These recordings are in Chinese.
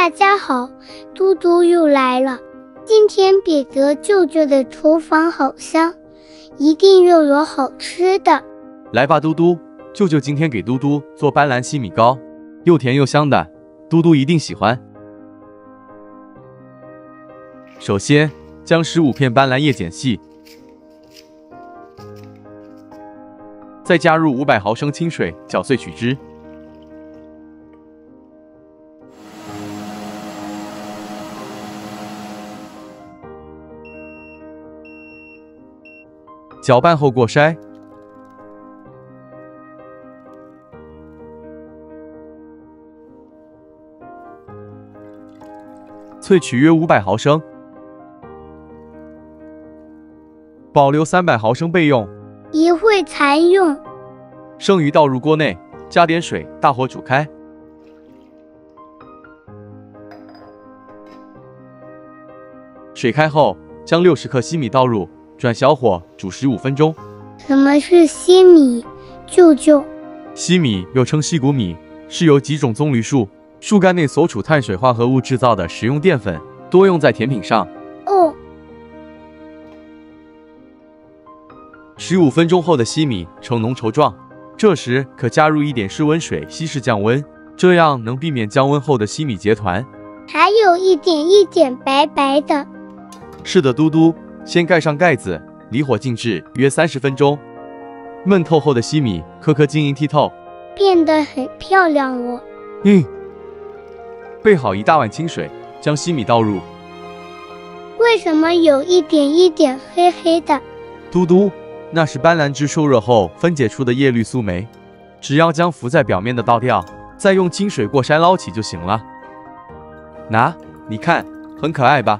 大家好，嘟嘟又来了。今天彼得舅舅的厨房好香，一定又有好吃的。来吧，嘟嘟，舅舅今天给嘟嘟做斑斓西米糕，又甜又香的，嘟嘟一定喜欢。首先，将15片斑斓叶剪细，再加入500毫升清水搅碎取汁。搅拌后过筛，萃取约500毫升，保留300毫升备用，一会才用。剩余倒入锅内，加点水，大火煮开。水开后，将60克西米倒入，转小火煮15分钟。什么是西米，舅舅？西米又称西谷米，是由几种棕榈树干内所处碳水化合物制造的食用淀粉，多用在甜品上。哦。15分钟后的西米呈浓稠状，这时可加入一点室温水稀释降温，这样能避免降温后的西米结团。还有一点白白的。是的，嘟嘟，先盖上盖子，离火静置约30分钟。焖透后的西米颗颗晶莹剔透，变得很漂亮哦。备好1大碗清水，将西米倒入。为什么有一点黑黑的？嘟嘟，那是斑斓汁受热后分解出的叶绿素酶，只要将浮在表面的倒掉，再用清水过筛捞起就行了。你看，很可爱吧？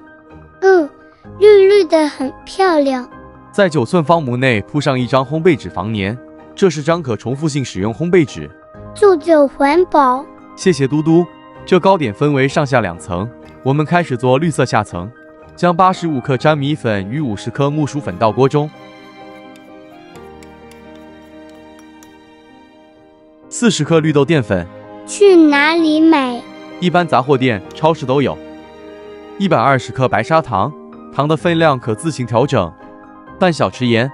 绿绿的，很漂亮。在9寸方模内铺上一张烘焙纸防粘，这是张可重复性使用烘焙纸。舅舅环保。谢谢嘟嘟。这糕点分为上下2层，我们开始做绿色下层，将85克粘米粉与50克木薯粉倒锅中，40克绿豆淀粉。去哪里买？一般杂货店、超市都有。120克白砂糖，糖的分量可自行调整。半小匙盐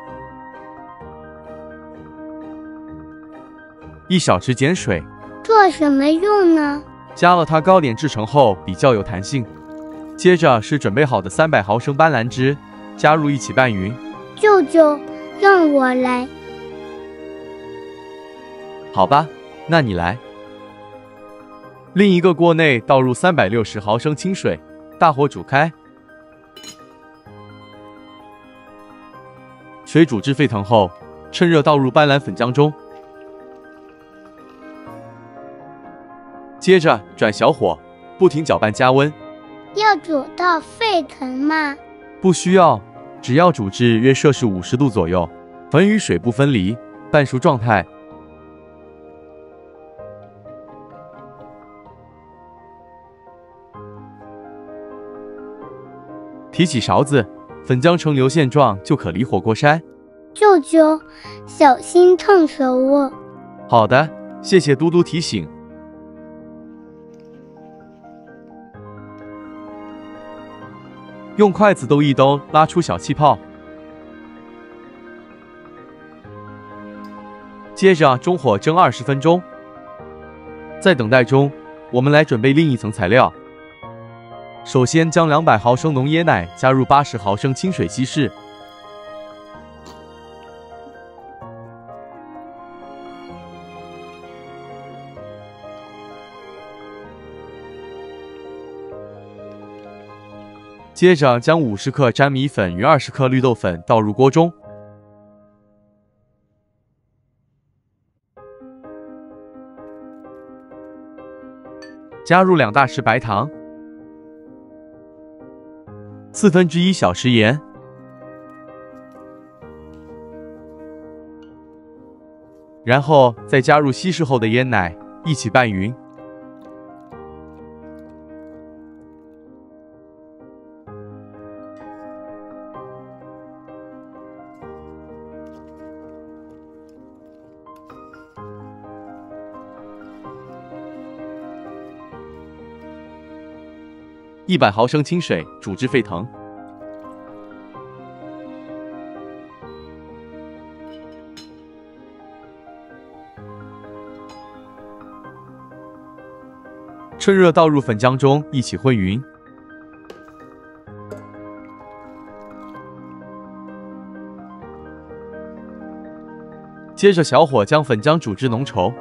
，1小匙碱水。做什么用呢？加了它，糕点制成后比较有弹性。接着是准备好的300毫升斑斓汁，加入一起拌匀。舅舅，让我来。好吧，那你来。另一个锅内倒入360毫升清水，大火煮开。水煮至沸腾后，趁热倒入斑斓粉浆中，接着转小火，不停搅拌加温。要煮到沸腾吗？不需要，只要煮至约摄氏50度左右，粉与水不分离，半熟状态。提起勺子，粉浆呈流线状就可离火过筛。舅舅，小心烫手哦。好的，谢谢嘟嘟提醒。用筷子兜一兜，拉出小气泡。接着中火蒸20分钟。在等待中，我们来准备另一层材料。首先将200毫升浓椰奶加入80毫升清水稀释，接着将50克粘米粉与20克绿豆粉倒入锅中，加入2大匙白糖，1/4小匙盐，然后再加入稀释后的椰奶，一起拌匀。100毫升清水煮至沸腾。趁热倒入粉浆中，一起混匀。接着小火将粉浆煮至浓稠。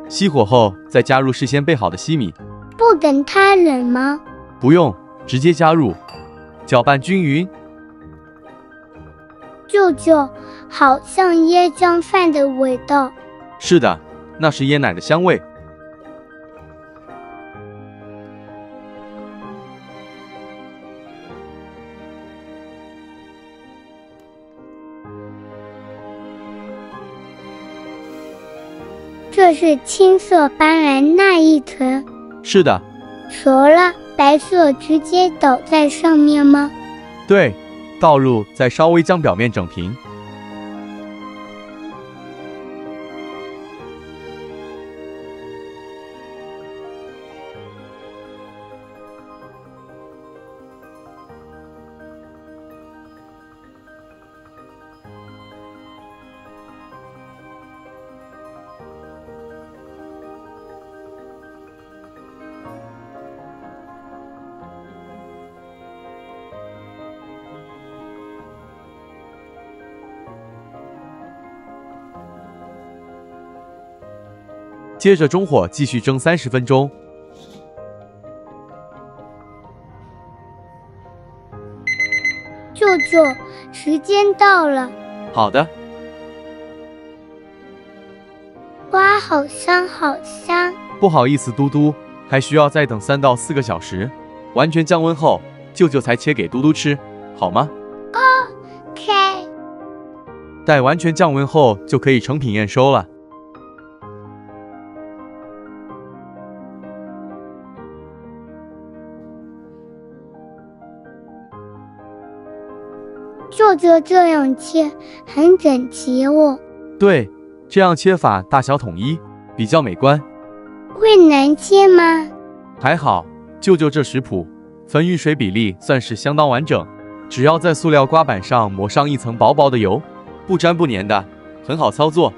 熄火后，再加入事先备好的西米，不等它冷吗？不用，直接加入，搅拌均匀。舅舅，好像椰浆饭的味道。是的，那是椰奶的香味。这是青色斑斓那一层。是的。熟了，白色直接倒在上面吗？对，倒入，再稍微将表面整平。接着中火继续蒸30分钟。舅舅，时间到了。好的。哇，好香好香！不好意思，嘟嘟，还需要再等3到4个小时，完全降温后，舅舅才切给嘟嘟吃，好吗？ OK。待完全降温后，就可以成品验收了。舅舅这样切很整齐哦。对，这样切法大小统一，比较美观。会难切吗？还好，舅舅这食谱粉与水比例算是相当完整，只要在塑料刮板上抹上一层薄薄的油，不粘不粘的，很好操作。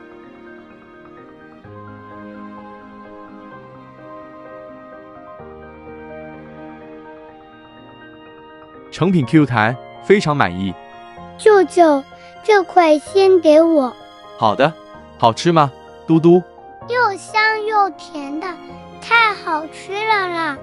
成品 Q 弹，非常满意。舅舅，这块先给我。好的。好吃吗，嘟嘟？又香又甜的，太好吃了啦！